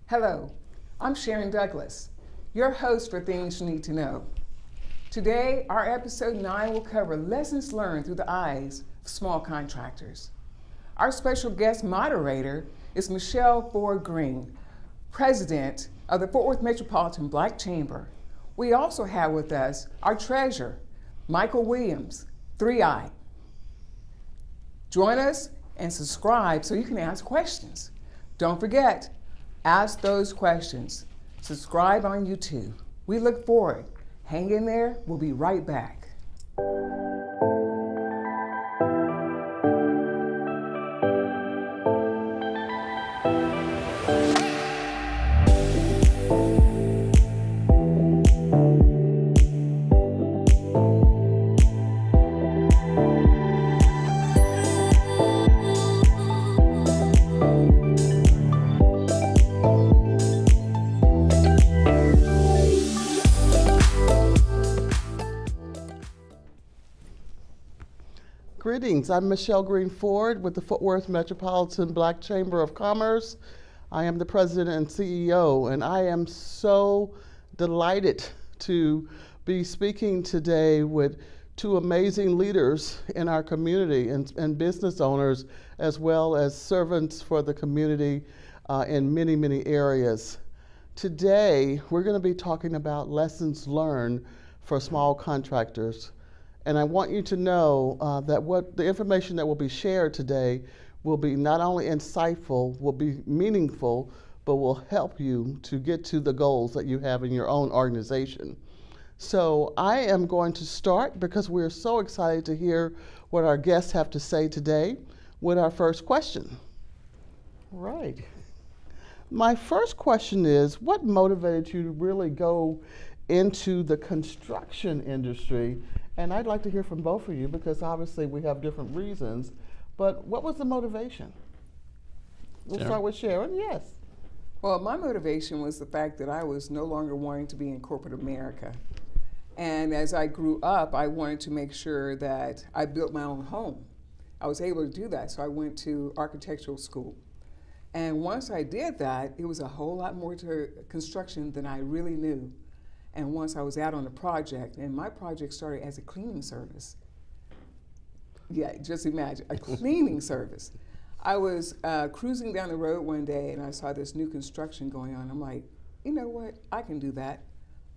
Hello, I'm Sharon Douglas, your host for Things You Need to Know. Today, our episode 9 will cover lessons learned through the eyes of small contractors. Our special guest moderator is Michelle Ford Green, president of the Fort Worth Metropolitan Black Chamber. We also have with us our treasurer, Michael Williams, 3I. Join us and subscribe so you can ask questions. Don't forget, ask those questions. Subscribe on YouTube. We look forward. Hang in there. We'll be right back. Greetings, I'm Michelle Green Ford with the Fort Worth Metropolitan Black Chamber of Commerce. I am the president and CEO, and I am so delighted to be speaking today with two amazing leaders in our community and business owners, as well as servants for the community in many, many areas. Today, we're going to be talking about lessons learned for small contractors. And I want you to know that what the information that will be shared today will be not only insightful, will be meaningful, but will help you to get to the goals that you have in your own organization. So I am going to start, because we're so excited to hear what our guests have to say today, with our first question. Right. My first question is, what motivated you to really go into the construction industry? And I'd like to hear from both of you, because obviously we have different reasons, but what was the motivation? We'll start with Sharon. Yes. Well, my motivation was the fact that I was no longer wanting to be in corporate America. And as I grew up, I wanted to make sure that I built my own home. I was able to do that, so I went to architectural school. And once I did that, it was a whole lot more to construction than I really knew. And once I was out on the project, and my project started as a cleaning service. Yeah, just imagine, a cleaning service. I was cruising down the road one day and I saw this new construction going on. I'm like, you know what, I can do that.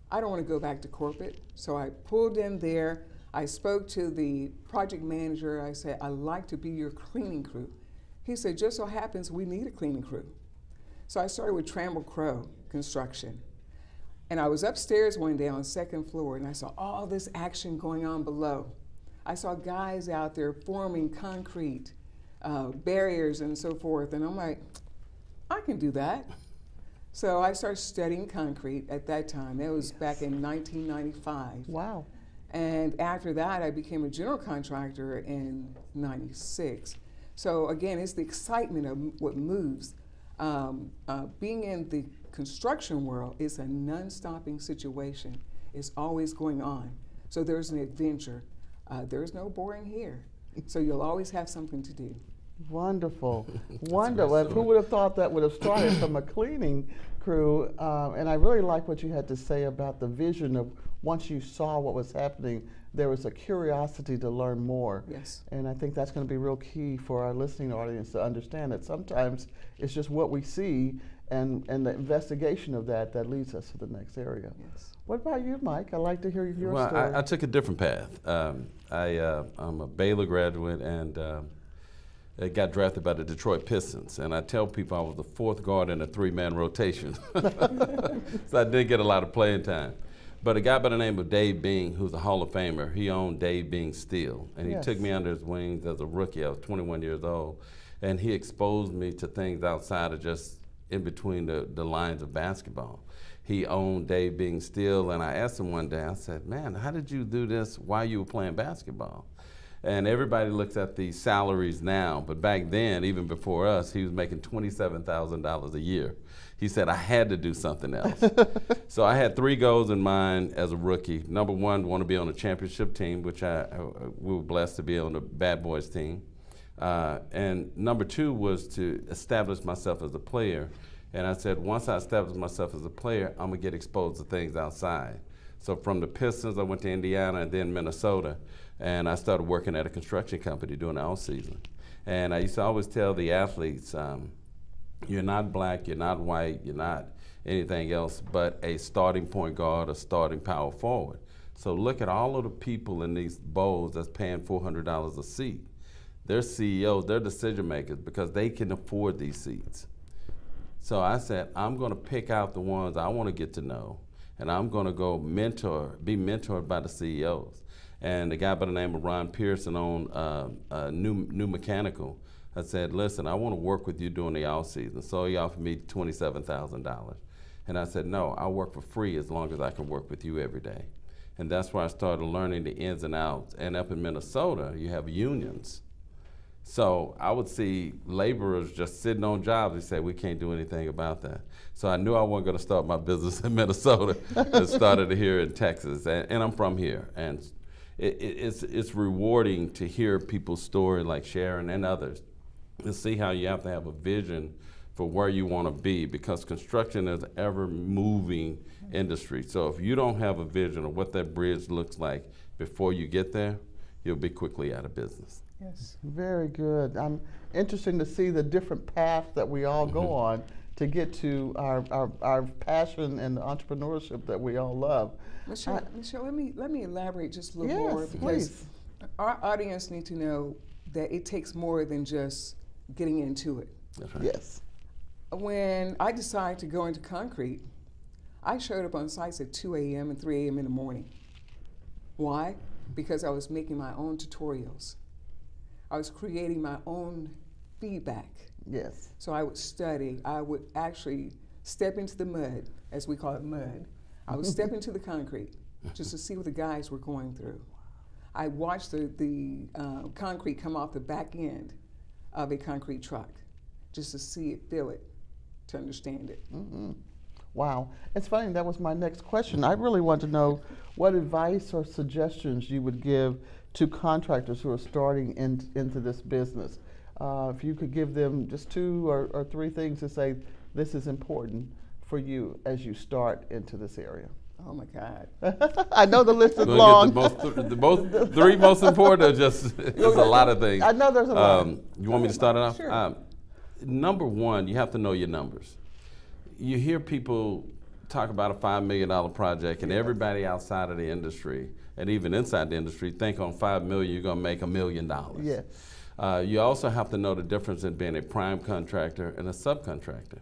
I don't want to go back to corporate. So I pulled in there, I spoke to the project manager, I said, I'd like to be your cleaning crew. He said, just so happens we need a cleaning crew. So I started with Trammell Crow Construction. And I was upstairs one day on the second floor and I saw all this action going on below. I saw guys out there forming concrete barriers and so forth. And I'm like, I can do that. So I started studying concrete at that time. That was back in 1995. Wow. And after that, I became a general contractor in 96. So again, it's the excitement of what moves. Being in the construction world is a non-stopping situation. It's always going on. So there's an adventure. There's no boring here. So you'll always have something to do. Wonderful. Wonderful. Who would have thought that would have started from a cleaning crew? And I really like what you had to say about the vision of once you saw what was happening, there was a curiosity to learn more. Yes. And I think that's going to be real key for our listening audience to understand that sometimes it's just what we see and the investigation of that leads us to the next area. Yes. What about you, Mike? I'd like to hear your story. Well, I took a different path. I'm a Baylor graduate and I got drafted by the Detroit Pistons. And I tell people I was the fourth guard in a three-man rotation. So I didn't get a lot of playing time. But a guy by the name of Dave Bing, who's a Hall of Famer, he owned Dave Bing Steel. And he took me under his wings as a rookie. I was 21 years old. And he exposed me to things outside of just in between the lines of basketball. He owned Dave Bing Steel, and I asked him one day, I said, man, how did you do this while you were playing basketball? And everybody looks at the salaries now, but back then, even before us, he was making $27,000 a year. He said, I had to do something else. So I had 3 goals in mind as a rookie. Number 1, want to be on a championship team, which we were blessed to be on the Bad Boys team. And number two was to establish myself as a player. And I said, once I establish myself as a player, I'm gonna get exposed to things outside. So from the Pistons, I went to Indiana and then Minnesota, and I started working at a construction company during the off season. And I used to always tell the athletes, you're not black, you're not white, you're not anything else but a starting point guard, a starting power forward. So look at all of the people in these bowls that's paying $400 a seat. They're CEOs, they're decision makers because they can afford these seats. So I said, I'm gonna pick out the ones I wanna get to know, and I'm gonna go be mentored by the CEOs. And the guy by the name of Ron Pearson on New Mechanical, I said, listen, I wanna work with you during the off season. So he offered me $27,000. And I said, no, I'll work for free as long as I can work with you every day. And that's where I started learning the ins and outs. And up in Minnesota, you have unions. So I would see laborers just sitting on jobs and say, we can't do anything about that. So I knew I wasn't gonna start my business in Minnesota and started here in Texas. And I'm from here. And it's rewarding to hear people's story like Sharon and others, to see how you have to have a vision for where you wanna be, because construction is an ever moving industry. So if you don't have a vision of what that bridge looks like before you get there, you'll be quickly out of business. Yes. Very good. I'm interested to see the different paths that we all go on to get to our passion and the entrepreneurship that we all love. Michelle, let me elaborate just a little more, because please. Our audience need to know that it takes more than just getting into it. That's right. Yes. When I decided to go into concrete, I showed up on sites at 2 a.m. and 3 a.m. in the morning. Why? Because I was making my own tutorials. I was creating my own feedback. Yes. So I would study. I would actually step into the mud, as we call it mud. I would step into the concrete just to see what the guys were going through. I watched the concrete come off the back end of a concrete truck just to see it, feel it, to understand it. Mm-hmm. Wow. It's funny, that was my next question. I really want to know what advice or suggestions you would give to contractors who are starting into this business. If you could give them just 2 or 3 things to say, this is important for you as you start into this area. Oh my God. I know the list is long. The 3 most important are just, there's a lot of things. I know there's a lot. You want me to start it off? Sure. Number one, you have to know your numbers. You hear people talk about a $5 million project, and everybody outside of the industry and even inside the industry think on $5 million you're gonna make $1 million. Yes. You also have to know the difference in being a prime contractor and a subcontractor.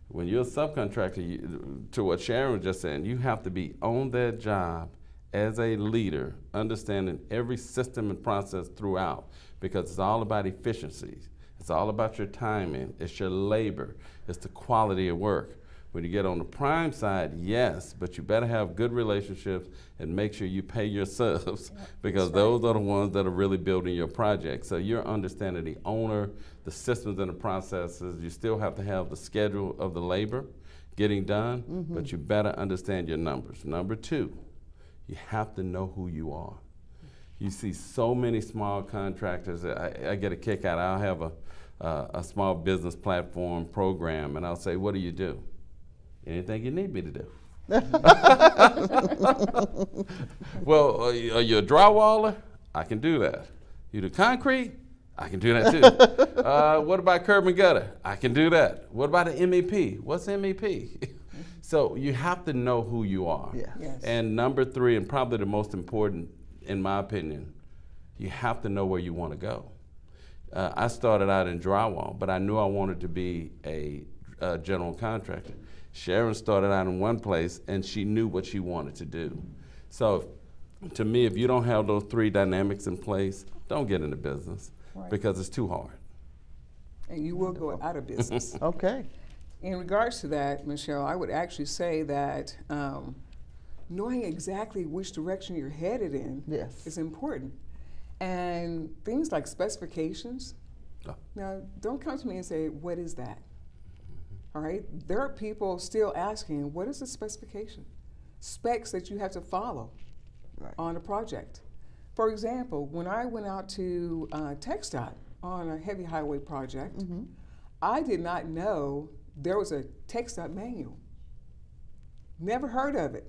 When you're a subcontractor, to what Sharon was just saying, you have to be on that job as a leader, understanding every system and process throughout, because it's all about efficiencies. It's all about your timing, it's your labor, it's the quality of work. When you get on the prime side, yes, but you better have good relationships and make sure you pay your subs, because those are the ones that are really building your project. So you're understanding the owner, the systems and the processes. You still have to have the schedule of the labor getting done, but you better understand your numbers. Number 2, you have to know who you are. You see so many small contractors. I get a kick out. I'll have a small business platform program, and I'll say, what do you do? Anything you need me to do. Well, are you a drywaller? I can do that. You do concrete? I can do that too. What about curb and gutter? I can do that. What about an MEP? What's MEP? So you have to know who you are. Yeah. Yes. And number 3, and probably the most important, in my opinion, you have to know where you want to go. I started out in drywall, but I knew I wanted to be a general contractor. Sharon started out in one place, and she knew what she wanted to do. So to me, if you don't have those 3 dynamics in place, don't get into business, because it's too hard. And you will go out of business. Okay. In regards to that, Michelle, I would actually say that knowing exactly which direction you're headed in is important. And things like specifications, now don't come to me and say, what is that? All right, there are people still asking, what is the specification? Specs that you have to follow on a project. For example, when I went out to TxDOT, on a heavy highway project. I did not know there was a text-up manual. Never heard of it.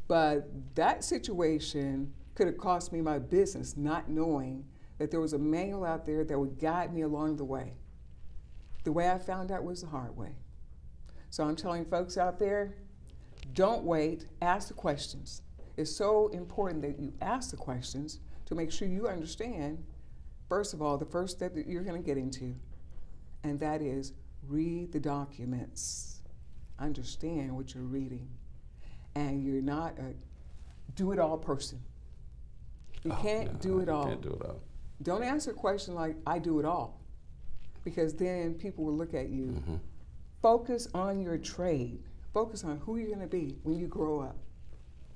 But that situation could have cost me my business, not knowing that there was a manual out there that would guide me along the way. The way I found out was the hard way. So I'm telling folks out there, don't wait, ask the questions. It's so important that you ask the questions to make sure you understand, first of all, the first step that you're going to get into, and that is read the documents. Understand what you're reading. And you're not a do-it-all person. You can't do it all. Can't do it all. Don't answer a question like, I do it all, because then people will look at you. Focus on your trade. Focus on who you're going to be when you grow up.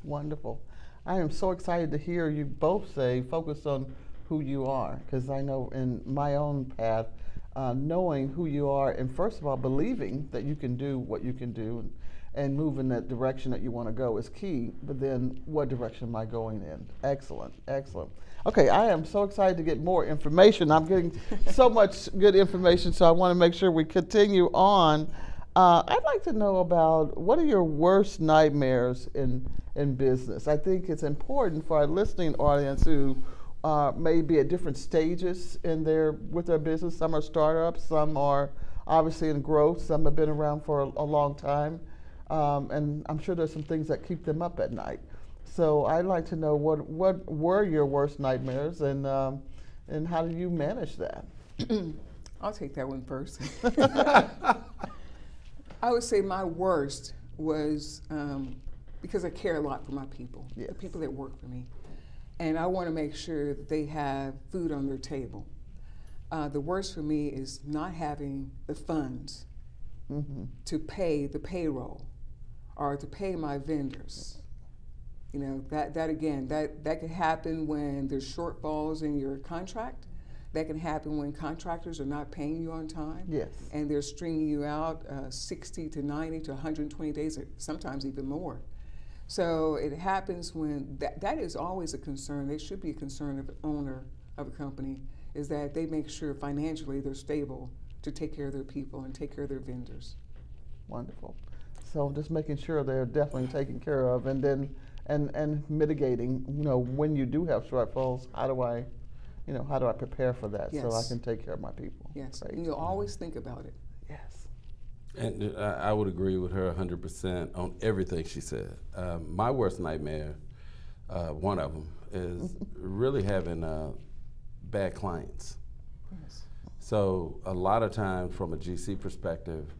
Wonderful. I am so excited to hear you both say focus on who you are, because I know in my own path, knowing who you are and first of all believing that you can do what you can do and move in that direction that you want to go is key, but then what direction am I going in? Excellent, excellent. Okay, I am so excited to get more information. I'm getting so much good information, so I want to make sure we continue on. I'd like to know about what are your worst nightmares in business? I think it's important for our listening audience who may be at different stages with their business. Some are startups, some are obviously in growth, some have been around for a long time. And I'm sure there's some things that keep them up at night. So I'd like to know what were your worst nightmares and how do you manage that? I'll take that one first. I would say my worst was because I care a lot for my people, the people that work for me. And I want to make sure that they have food on their table. The worst for me is not having the funds to pay the payroll or to pay my vendors. You know, that can happen when there's shortfalls in your contract. That can happen when contractors are not paying you on time. Yes. And they're stringing you out 60 to 90 to 120 days, or sometimes even more. So it happens when that is always a concern. It should be a concern of the owner of a company, is that they make sure financially they're stable to take care of their people and take care of their vendors. Wonderful. So just making sure they're definitely taken care of, and then and mitigating. You know, when you do have shortfalls, how do I prepare for that so I can take care of my people? Yes. Great. And you'll always think about it. Yes. And I would agree with her 100% on everything she said. My worst nightmare, one of them, is really having bad clients. Yes. So a lot of times from a GC perspective,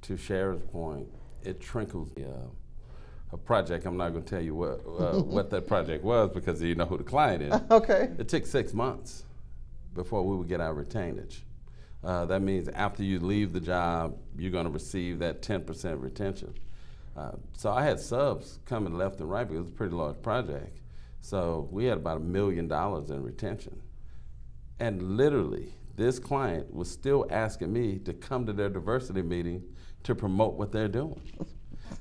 to Sharon's point, it trickles a project. I'm not going to tell you what that project was because you know who the client is. Okay. It took 6 months before we would get our retainage. That means after you leave the job, you're going to receive that 10% retention. So I had subs coming left and right because it was a pretty large project. So we had about $1 million in retention. And literally, this client was still asking me to come to their diversity meeting to promote what they're doing.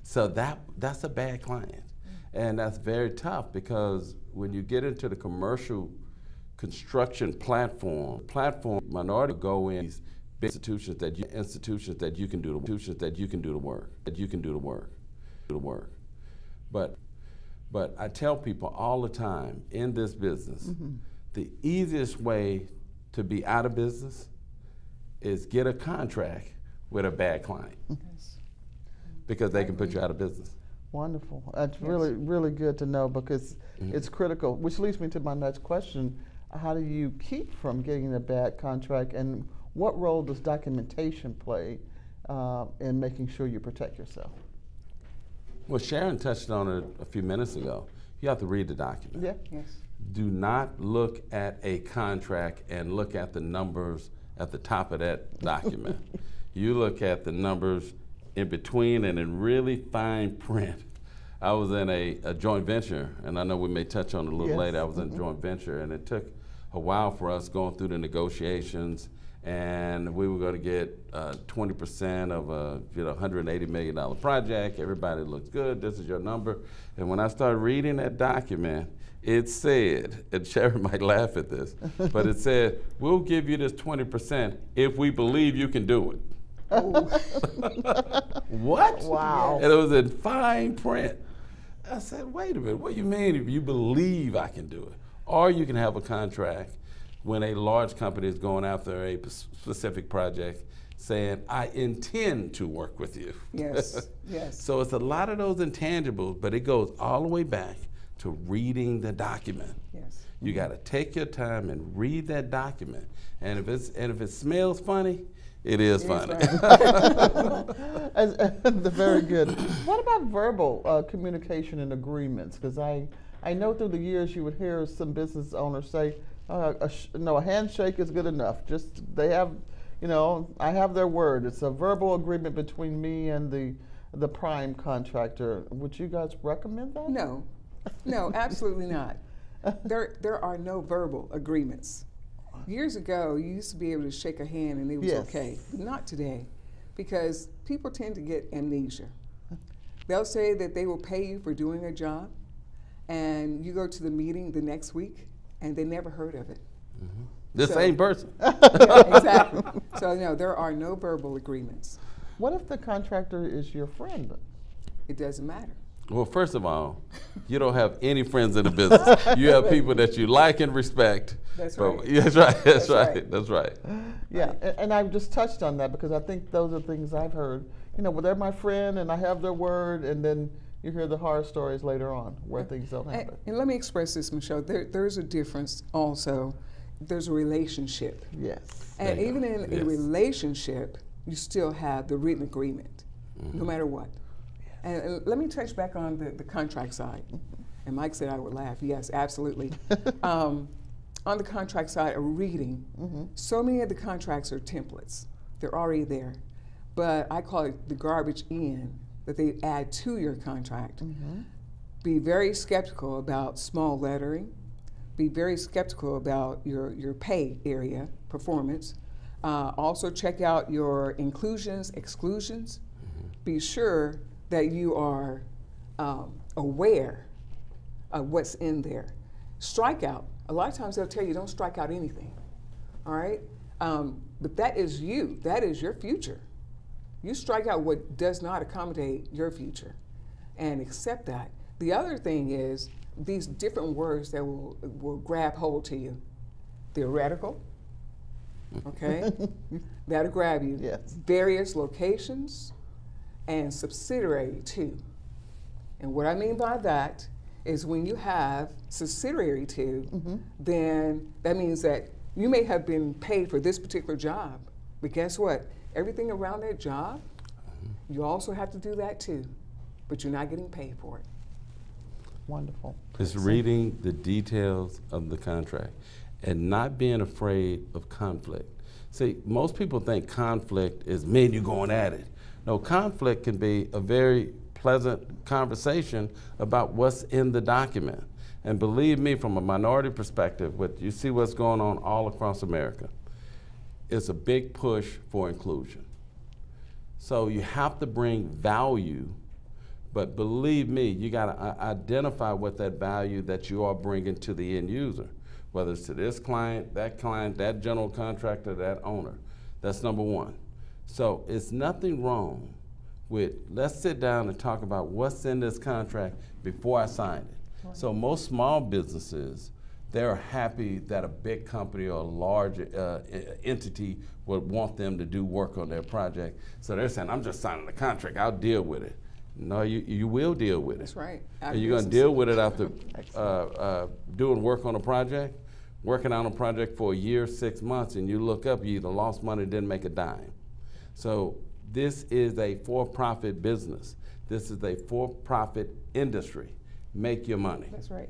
So that's a bad client. And that's very tough because when you get into the commercial construction platform minority go in these big institutions that you can do the work. But I tell people all the time in this business, the easiest way to be out of business is get a contract with a bad client because they can put you out of business. Wonderful. That's really, really good to know because it's critical, which leads me to my next question. How do you keep from getting a bad contract, and what role does documentation play in making sure you protect yourself? Well, Sharon touched on it a few minutes ago. You have to read the document. Yeah. Yes. Do not look at a contract and look at the numbers at the top of that document. You look at the numbers in between and in really fine print. I was in a joint venture, and I know we may touch on it a little later. I was in a joint venture, and it took a while for us going through the negotiations and we were going to get 20% of a $180 million project. Everybody looks good. This is your number. And when I started reading that document, it said, and Sherry might laugh at this, but it said, we'll give you this 20% if we believe you can do it. What? Wow. And it was in fine print. I said, wait a minute, what do you mean if you believe I can do it? Or you can have a contract when a large company is going after a specific project saying, I intend to work with you. Yes, yes. So it's a lot of those intangibles, but it goes all the way back to reading the document. Yes. You got to take your time and read that document. And if it smells funny, it is funny. Very good. What about verbal communication and agreements? Because I know through the years you would hear some business owners say, a handshake is good enough. Just they have, I have their word. It's a verbal agreement between me and the prime contractor. Would you guys recommend that? No, absolutely not. There are no verbal agreements. Years ago, you used to be able to shake a hand and it was okay, but not today, because people tend to get amnesia. They'll say that they will pay you for doing a job, and you go to the meeting the next week, and they never heard of it. Mm-hmm. The same person. Yeah, exactly. So no, there are no verbal agreements. What if the contractor is your friend? It doesn't matter. Well, first of all, you don't have any friends in the business. You have people that you like and respect. That's right. That's right. That's That's right. right. That's right. Yeah, and I've just touched on that because I think those are things I've heard. Well, they're my friend and I have their word, and then you hear the horror stories later on where things don't happen. And let me express this, Michelle. There's a difference also. There's a relationship. Yes. And even in a relationship, you still have the written agreement, no matter what. And let me touch back on the contract side. And Mike said I would laugh. Yes, absolutely. On the contract side, a reading, so many of the contracts are templates. They're already there. But I call it the garbage in that they add to your contract. Be very skeptical about small lettering. Be very skeptical about your pay area, performance. Also check out your inclusions, exclusions. Be sure that you are aware of what's in there. Strike out. A lot of times they'll tell you don't strike out anything, all right? But that is you. That is your future. You strike out what does not accommodate your future and accept that. The other thing is these different words that will grab hold to you. Theoretical, okay? That'll grab you. Yes. Various locations, and subsidiary to. And what I mean by that is when you have subsidiary to, then that means that you may have been paid for this particular job, but guess what? Everything around that job, you also have to do that too, but you're not getting paid for it. Wonderful. It's reading the details of the contract and not being afraid of conflict. See, most people think conflict is men you going at it. No, conflict can be a very pleasant conversation about what's in the document. And believe me, from a minority perspective, you see what's going on all across America. It's a big push for inclusion. So you have to bring value, but believe me, you got to identify what that value that you are bringing to the end user, whether it's to this client, that general contractor, that owner. That's number one. So it's nothing wrong with, let's sit down and talk about what's in this contract before I sign it. Right. So most small businesses, they're happy that a big company or a large entity would want them to do work on their project. So they're saying, I'm just signing the contract, I'll deal with it. No, you will deal with it. That's right. And you're going to deal with it after doing work on a project, working on a project for a year, 6 months, and you look up, you either lost money or didn't make a dime. So this is a for-profit business. This is a for-profit industry. Make your money. That's right.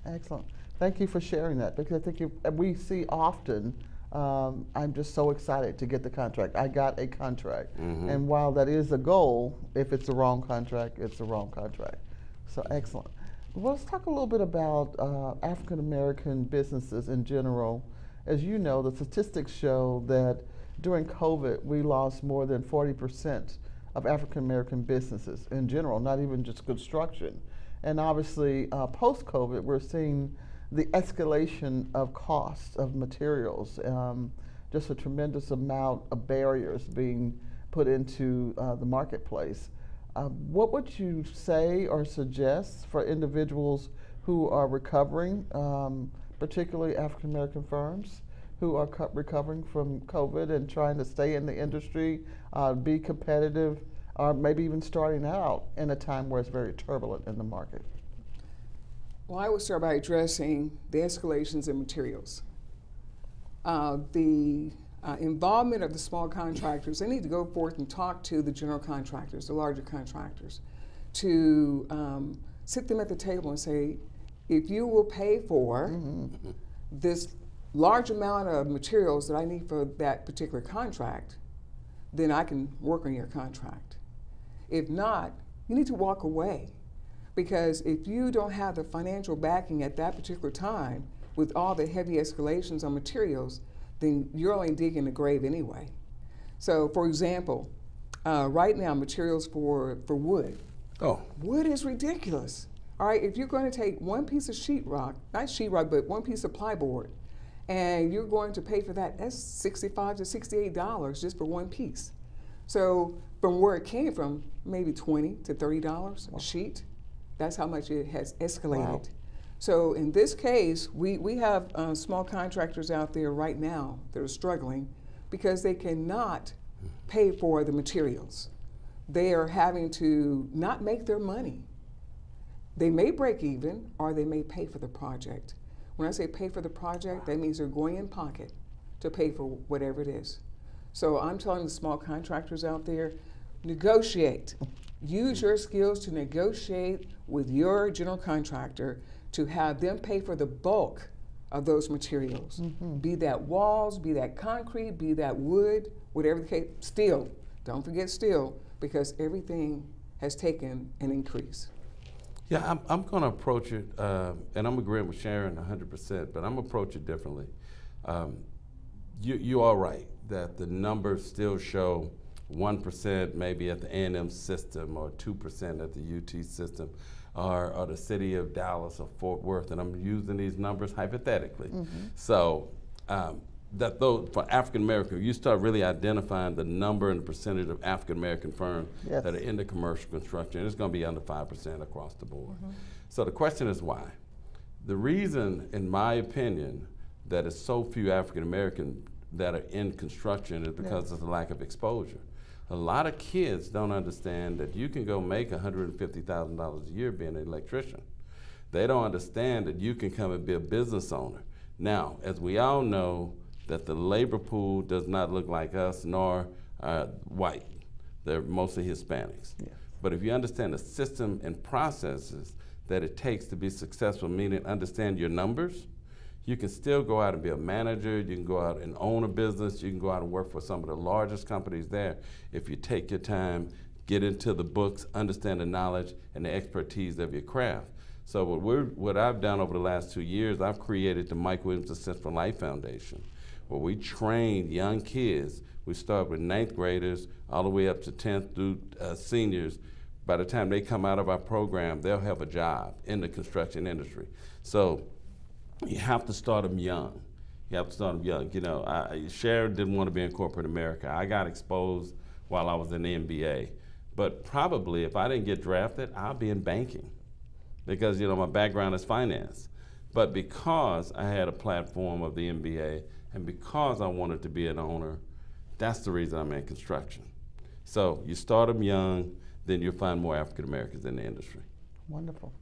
Excellent. Thank you for sharing that, because I think we see often, I'm just so excited to get the contract. I got a contract. And while that is a goal, if it's the wrong contract, it's the wrong contract. So excellent. Well, let's talk a little bit about African American businesses in general as you know, the statistics show that during COVID, we lost more than 40% of African American businesses in general, not even just construction. And obviously, post-COVID, we're seeing the escalation of costs of materials, just a tremendous amount of barriers being put into the marketplace. What would you say or suggest for individuals who are recovering, particularly African American firms who are recovering from COVID and trying to stay in the industry, be competitive, or maybe even starting out in a time where it's very turbulent in the market? Well, I would start by addressing the escalations in materials. The involvement of the small contractors, they need to go forth and talk to the general contractors, the larger contractors, to sit them at the table and say, if you will pay for this large amount of materials that I need for that particular contract, then I can work on your contract. If not, you need to walk away. Because if you don't have the financial backing at that particular time with all the heavy escalations on materials, then you're only digging the grave anyway. So for example, right now materials for wood. Oh. Wood is ridiculous. All right, if you're going to take one piece of sheetrock, not sheetrock, but one piece of plyboard, and you're going to pay for that, that's $65 to $68 just for one piece. So from where it came from, maybe $20 to $30 a sheet. That's how much it has escalated. Wow. So in this case, we have small contractors out there right now that are struggling because they cannot pay for the materials. They are having to not make their money. They may break even or they may pay for the project. When I say pay for the project, that means they're going in pocket to pay for whatever it is. So I'm telling the small contractors out there, negotiate. Use your skills to negotiate with your general contractor to have them pay for the bulk of those materials. Be that walls, be that concrete, be that wood, whatever the case, steel. Don't forget steel, because everything has taken an increase. Yeah, I'm going to approach it, and I'm agreeing with Sharon 100%, but I'm going to approach it differently. You are right that the numbers still show 1% maybe at the A&M system or 2% at the UT system or the city of Dallas or Fort Worth, and I'm using these numbers hypothetically. So that those, for African American, you start really identifying the number and the percentage of African American firms that are in the commercial construction, it's going to be under 5% across the board. So the question is why? The reason, in my opinion, that it's so few African American that are in construction is because of the lack of exposure. A lot of kids don't understand that you can go make $150,000 a year being an electrician. They don't understand that you can come and be a business owner. Now, as we all know, that the labor pool does not look like us nor white. They're mostly Hispanics. But if you understand the system and processes that it takes to be successful, meaning understand your numbers, you can still go out and be a manager, you can go out and own a business, you can go out and work for some of the largest companies there if you take your time, get into the books, understand the knowledge and the expertise of your craft. So what I've done over the last 2 years, I've created the Mike Williams Assist for Life Foundation, where we train young kids. We start with 9th graders all the way up to 10th through seniors. By the time they come out of our program, they'll have a job in the construction industry. So you have to start them young. You have to start them young. You know, Sharon didn't want to be in corporate America. I got exposed while I was in the MBA. But probably if I didn't get drafted, I'll be in banking because, you know, my background is finance. But because I had a platform of the MBA and because I wanted to be an owner, that's the reason I'm in construction. So you start them young, then you'll find more African Americans in the industry. Wonderful.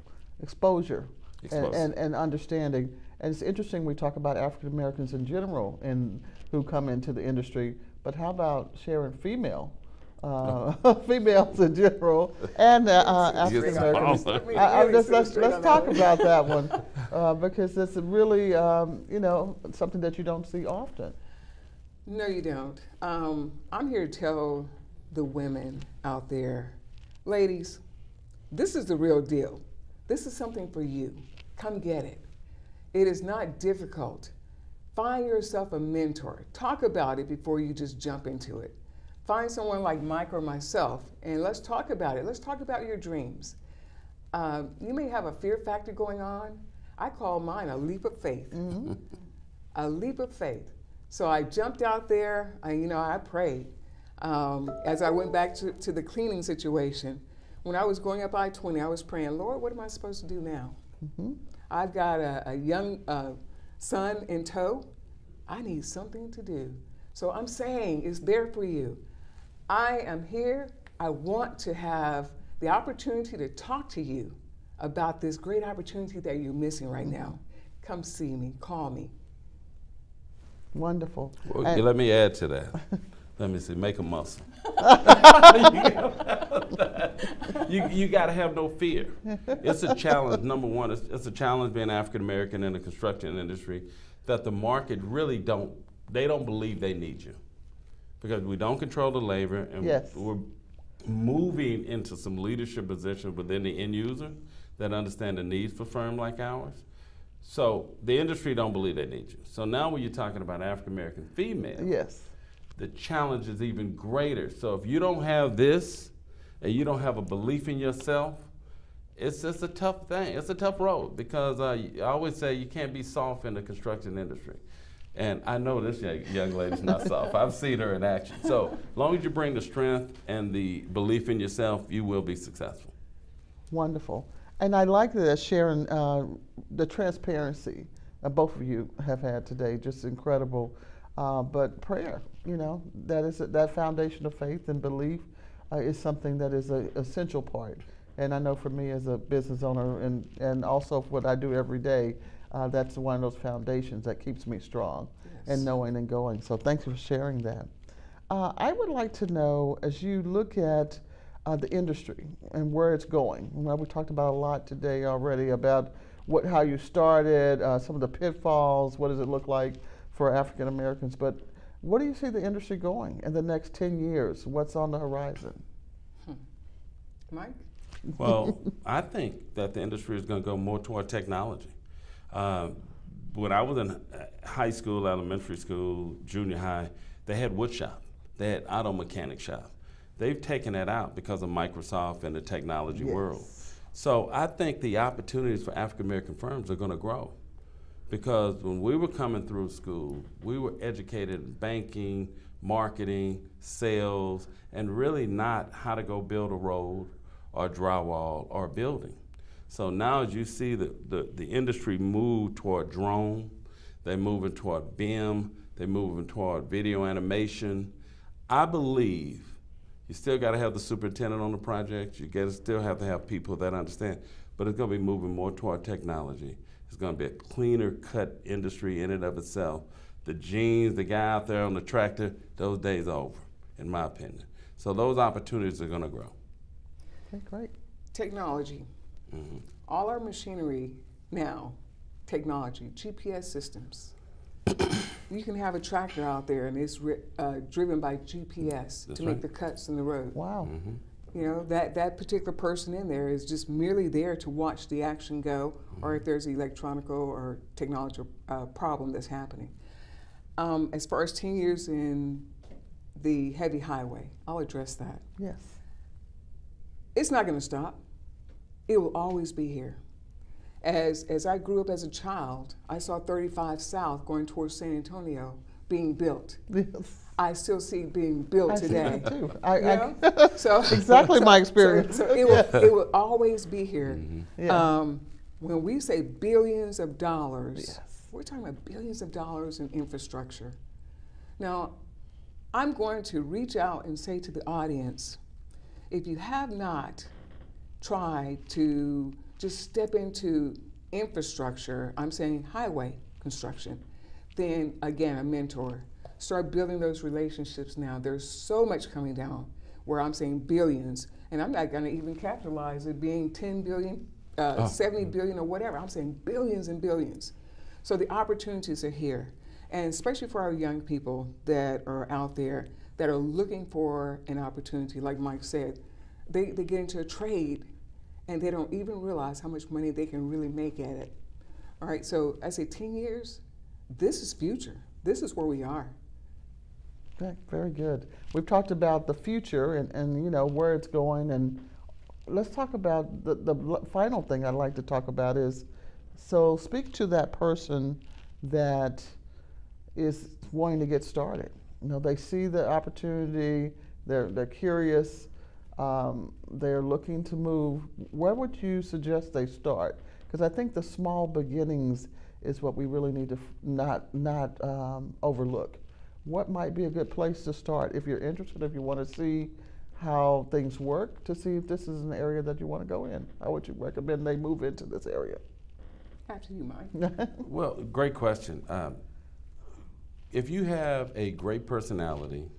Exposure. And understanding. And it's interesting we talk about African Americans in general and who come into the industry, but how about Sharon, females in general and African Americans? Let's talk about that one because it's really you know, something that you don't see often. No, you don't. I'm here to tell the women out there, ladies, this is the real deal. This is something for you. Come get it. It is not difficult Find yourself a mentor. Talk about it before you just jump into it. Find someone like Mike or myself, and let's talk about it. Let's talk about your dreams. You may have a fear factor going on. I call mine a leap of faith. Mm-hmm. A leap of faith. So I jumped out there. I prayed. As I went back to the cleaning situation, when I was going up I-20, I was praying, Lord, what am I supposed to do now? Mm-hmm. I've got a young son in tow. I need something to do. So I'm saying it's there for you. I am here. I want to have the opportunity to talk to you about this great opportunity that you're missing right now. Come see me, call me. Wonderful. Well, let me add to that. Let me see, make a muscle. You got to have no fear. It's a challenge. Number one, it's a challenge being African American in the construction industry that the market really don't believe they need you. Because we don't control the labor, and yes. We're moving into some leadership positions within the end user that understand the needs for firms like ours. So the industry don't believe they need you. So now when you're talking about African American females, yes, the challenge is even greater. So if you don't have this, and you don't have a belief in yourself, it's just a tough thing. It's a tough road, because I always say you can't be soft in the construction industry. And I know this young lady's not soft. I've seen her in action. So as long as you bring the strength and the belief in yourself, you will be successful. Wonderful. And I like that, Sharon, the transparency both of you have had today, just incredible. But prayer, that foundation of faith and belief is something that is an essential part. And I know for me as a business owner and also what I do every day, that's one of those foundations that keeps me strong and knowing and going. So thanks for sharing that. I would like to know, as you look at the industry and where it's going. Well, we talked about a lot today already about how you started, some of the pitfalls, what does it look like for African Americans, but where do you see the industry going in the next 10 years? What's on the horizon? Mike? Well, I think that the industry is going to go more toward technology. When I was in high school, elementary school, junior high, they had wood shop. They had auto mechanic shop. They've taken that out because of Microsoft and the technology world. So I think the opportunities for African American firms are going to grow, because when we were coming through school, we were educated in banking, marketing, sales, and really not how to go build a road or drywall or a building. So now as you see the industry move toward drone, they're moving toward BIM, they're moving toward video animation. I believe you still got to have the superintendent on the project. You still have to have people that understand, but it's going to be moving more toward technology. It's going to be a cleaner cut industry in and of itself. The jeans, the guy out there on the tractor, those days are over, in my opinion. So those opportunities are going to grow. Okay, great. Technology. Mm-hmm. All our machinery now, technology, GPS systems. You can have a tractor out there and it's driven by GPS to make the cuts in the road. Wow. Mm-hmm. That particular person in there is just merely there to watch the action go, or if there's an electronic or technological problem that's happening. As far as 10 years in the heavy highway, I'll address that. Yes. It's not going to stop. It will always be here. As I grew up as a child, I saw 35 South going towards San Antonio being built. Yes. I still see it being built today. I see too. So exactly my experience. So it will always be here. Mm-hmm. Yeah. When we say billions of dollars, yes. we're talking about billions of dollars in infrastructure. Now, I'm going to reach out and say to the audience, if you have not tried to just step into infrastructure, I'm saying highway construction, then again, a mentor. Start building those relationships now. There's so much coming down where I'm saying billions, and I'm not gonna even capitalize it being 10 billion, 70 billion or whatever. I'm saying billions and billions. So the opportunities are here. And especially for our young people that are out there that are looking for an opportunity, like Mike said, they get into a trade and they don't even realize how much money they can really make at it. All right, so I say 10 years, this is future. This is where we are. Okay, very good. We've talked about the future and you know where it's going, and let's talk about the final thing I'd like to talk about is, so speak to that person that is wanting to get started. You know, they see the opportunity, they're curious, they're looking to move. Where would you suggest they start? Because I think the small beginnings is what we really need to not overlook. What might be a good place to start if you're interested, if you want to see how things work, to see if this is an area that you want to go in? How would you recommend they move into this area? After you, Mike. Well, great question. If you have a great personality,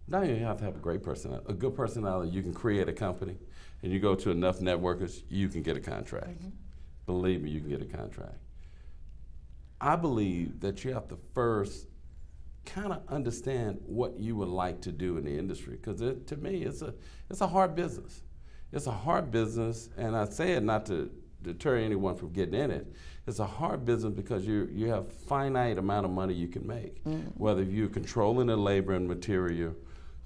not even have to have a great personality, a good personality, you can create a company, and you go to enough networkers, you can get a contract. Mm-hmm. Believe me, you can get a contract. I believe that you have to first kind of understand what you would like to do in the industry, because to me, it's a hard business. It's a hard business, and I say it not to deter anyone from getting in it. It's a hard business because you have finite amount of money you can make. Mm-hmm. Whether you're controlling the labor and material,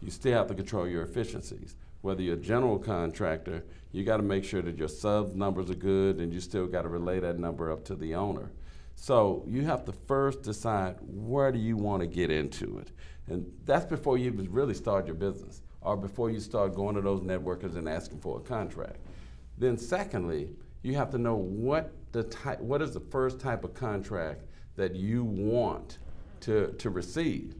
you still have to control your efficiencies. Whether you're a general contractor, you got to make sure that your sub numbers are good, and you still got to relay that number up to the owner. So you have to first decide where do you want to get into it. And that's before you even really start your business, or before you start going to those networkers and asking for a contract. Then secondly, you have to know what is the first type of contract that you want to receive.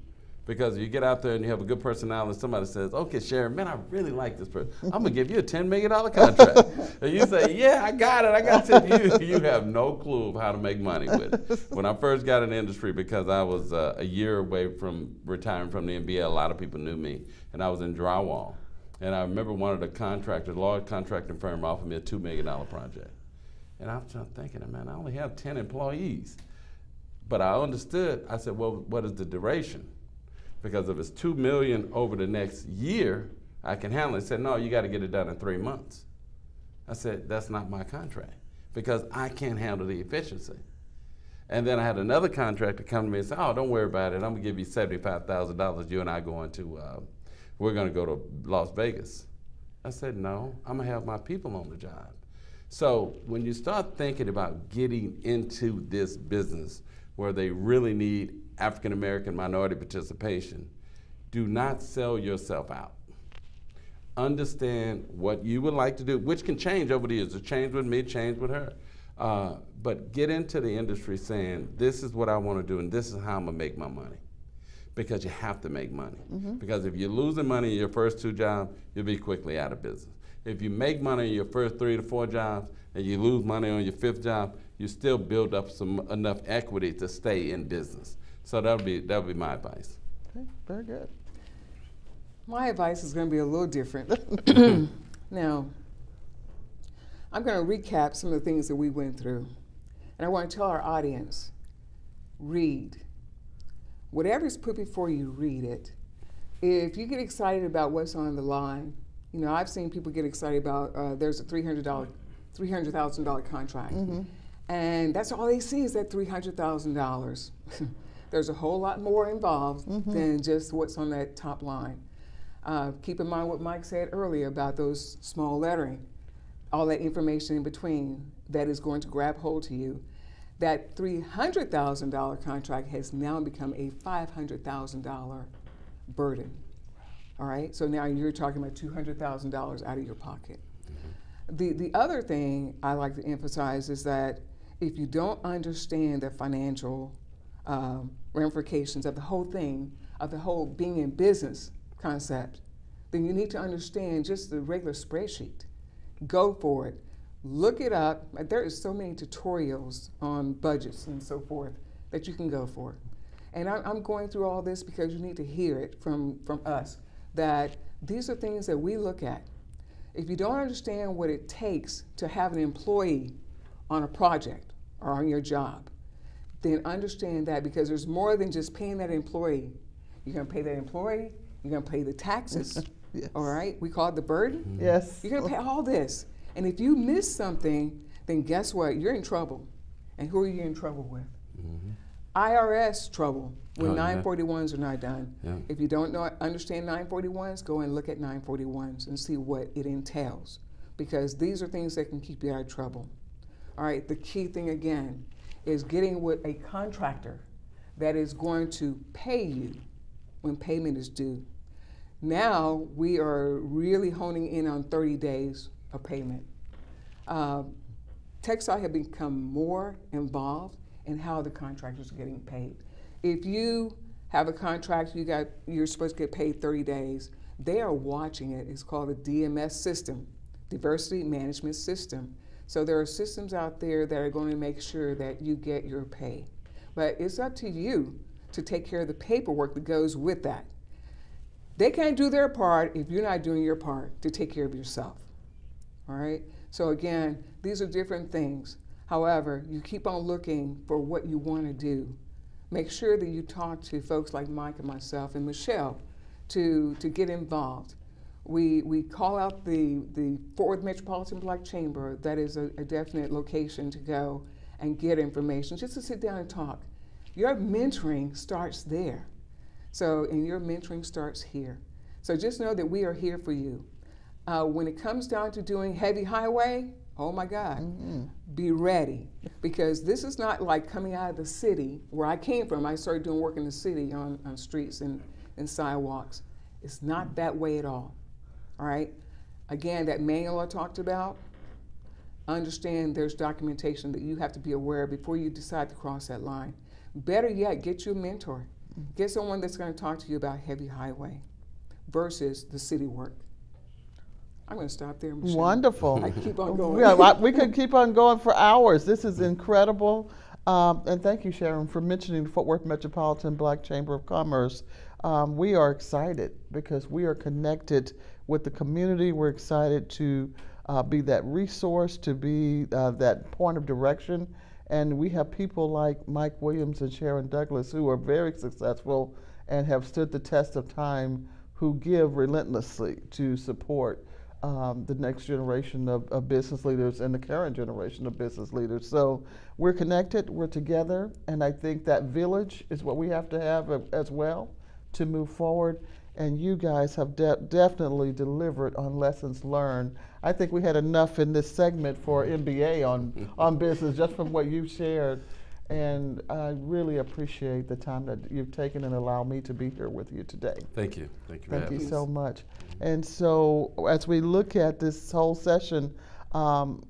Because you get out there and you have a good personality, and somebody says, okay, Sharon, man, I really like this person. I'm going to give you a $10 million contract. And you say, yeah, I got it. You have no clue of how to make money with it. When I first got in the industry, because I was a year away from retiring from the NBA, a lot of people knew me, and I was in drywall. And I remember one of the contractors, large contracting firm, offered me a $2 million project. And I was thinking, man, I only have 10 employees. But I understood. I said, well, what is the duration? Because if it's $2 million over the next year, I can handle it. He said, no, you got to get it done in 3 months. I said, that's not my contract, because I can't handle the efficiency. And then I had another contractor come to me and say, oh, don't worry about it. I'm going to give you $75,000. You and I we're going to go to Las Vegas. I said, no, I'm going to have my people on the job. So when you start thinking about getting into this business where they really need African-American minority participation, do not sell yourself out. Understand what you would like to do, which can change over the years. It changed with me, changed with her. But get into the industry saying, this is what I want to do, and this is how I'm going to make my money. Because you have to make money. Mm-hmm. Because if you're losing money in your first 2 jobs, you'll be quickly out of business. If you make money in your first 3 to 4 jobs, and you lose money on your 5th job, you still build up enough equity to stay in business. So that'll be my advice. Okay, very good. My advice is going to be a little different. Now, I'm going to recap some of the things that we went through. And I want to tell our audience, read. Whatever is put before you, read it. If you get excited about what's on the line, you know, I've seen people get excited about there's a $300,000 contract. Mm-hmm. And that's all they see is that $300,000. There's a whole lot more involved than just what's on that top line. Keep in mind what Mike said earlier about those small lettering, all that information in between that is going to grab hold to you. That $300,000 contract has now become a $500,000 burden. All right, so now you're talking about $200,000 out of your pocket. The other thing I like to emphasize is that if you don't understand the financial ramifications of the whole thing, of the whole being in business concept, then you need to understand just the regular spreadsheet. Go for it. Look it up. There is so many tutorials on budgets and so forth that you can go for. And I'm going through all this because you need to hear it from us, that these are things that we look at. If you don't understand what it takes to have an employee on a project or on your job, then understand that, because there's more than just paying that employee. You're going to pay that employee, you're going to pay the taxes, yes. All right? We call it the burden. Yes. You're going to pay all this. And if you miss something, then guess what? You're in trouble. And who are you in trouble with? Mm-hmm. IRS trouble when Oh, yeah. 941s are not done. Yeah. If you don't understand 941s, go and look at 941s and see what it entails, because these are things that can keep you out of trouble. All right, the key thing again is getting with a contractor that is going to pay you when payment is due. Now we are really honing in on 30 days of payment. Textile have become more involved in how the contractors are getting paid. If you have a contract, you're supposed to get paid 30 days. They are watching it. It's called a DMS system, Diversity Management System. So there are systems out there that are going to make sure that you get your pay. But it's up to you to take care of the paperwork that goes with that. They can't do their part if you're not doing your part to take care of yourself. All right? So again, these are different things. However, you keep on looking for what you want to do. Make sure that you talk to folks like Mike and myself and Michelle to get involved. We call out the Fort Worth Metropolitan Black Chamber. That is a definite location to go and get information, just to sit down and talk. Your mentoring starts there. And your mentoring starts here. So just know that we are here for you. When it comes down to doing heavy highway, oh my God, be ready. Because this is not like coming out of the city where I came from. I started doing work in the city on streets and sidewalks. It's not that way at all. All right? Again, that manual I talked about, understand there's documentation that you have to be aware of before you decide to cross that line. Better yet, get you a mentor. Get someone that's going to talk to you about heavy highway versus the city work. I'm going to stop there, Michelle. Wonderful. I can keep on going. Yeah, we could keep on going for hours. This is incredible. And thank you, Sharon, for mentioning the Fort Worth Metropolitan Black Chamber of Commerce. We are excited because we are connected with the community. We're excited to be that resource, to be that point of direction. And we have people like Mike Williams and Sharon Douglas who are very successful and have stood the test of time, who give relentlessly to support the next generation of business leaders and the current generation of business leaders. So we're connected, we're together, and I think that village is what we have to have as well to move forward. And you guys have definitely delivered on lessons learned. I think we had enough in this segment for MBA on business just from what you've shared. And I really appreciate the time that you've taken and allowed me to be here with you today. Thank you. Thank you. Thank you so much. And so as we look at this whole session,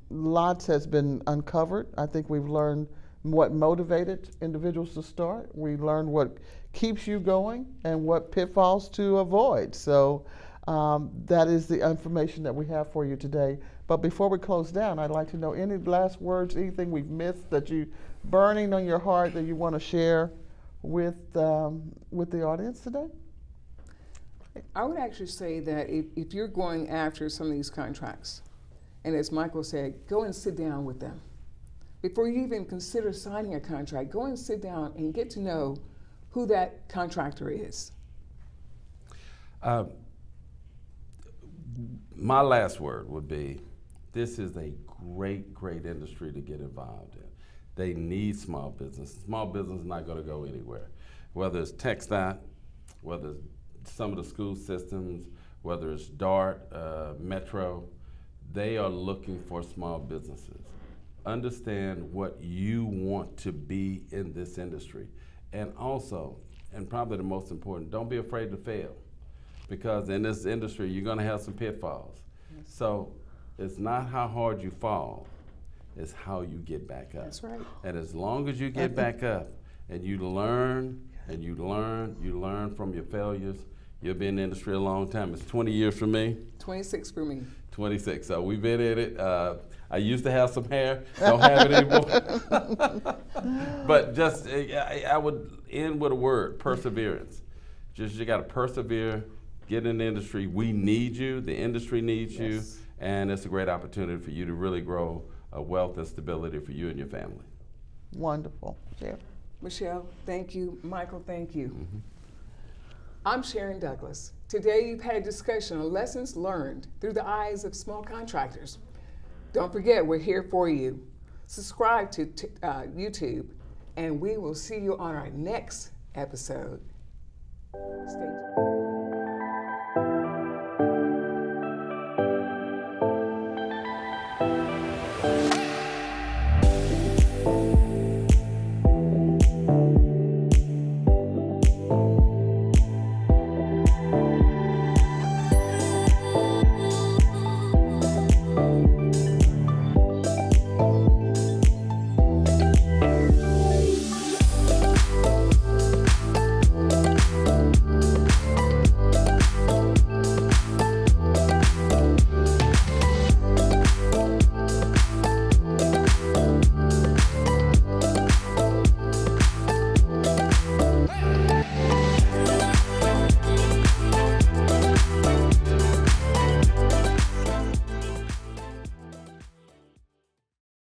lots has been uncovered. I think we've learned what motivated individuals to start. We learned what keeps you going and what pitfalls to avoid. So that is the information that we have for you today. But before we close down, I'd like to know any last words, anything we've missed that you burning on your heart that you want to share with the audience today? I would actually say that if you're going after some of these contracts, and as Michael said, go and sit down with them. Before you even consider signing a contract, go and sit down and get to know who that contractor is. My last word would be, this is a great, great industry to get involved in. They need small business. Small business is not going to go anywhere. Whether it's textile, whether it's some of the school systems, whether it's DART, Metro, they are looking for small businesses. Understand what you want to be in this industry. And also, and probably the most important, don't be afraid to fail. Because in this industry, you're going to have some pitfalls. Yes. So it's not how hard you fall, it's how you get back up. That's right. And as long as you get back up and you learn and you learn from your failures, you'll be in the industry a long time. It's 20 years for me. 26 for me. 26. So we've been in it. I used to have some hair, don't have it anymore. But just, I would end with a word, perseverance. Just you got to persevere, get in the industry. We need you, the industry needs you, and it's a great opportunity for you to really grow a wealth and stability for you and your family. Wonderful. Sharon. Michelle, thank you. Michael, thank you. Mm-hmm. I'm Sharon Douglas. Today you've had a discussion on lessons learned through the eyes of small contractors. Don't forget, we're here for you. Subscribe to YouTube and we will see you on our next episode. Stay tuned.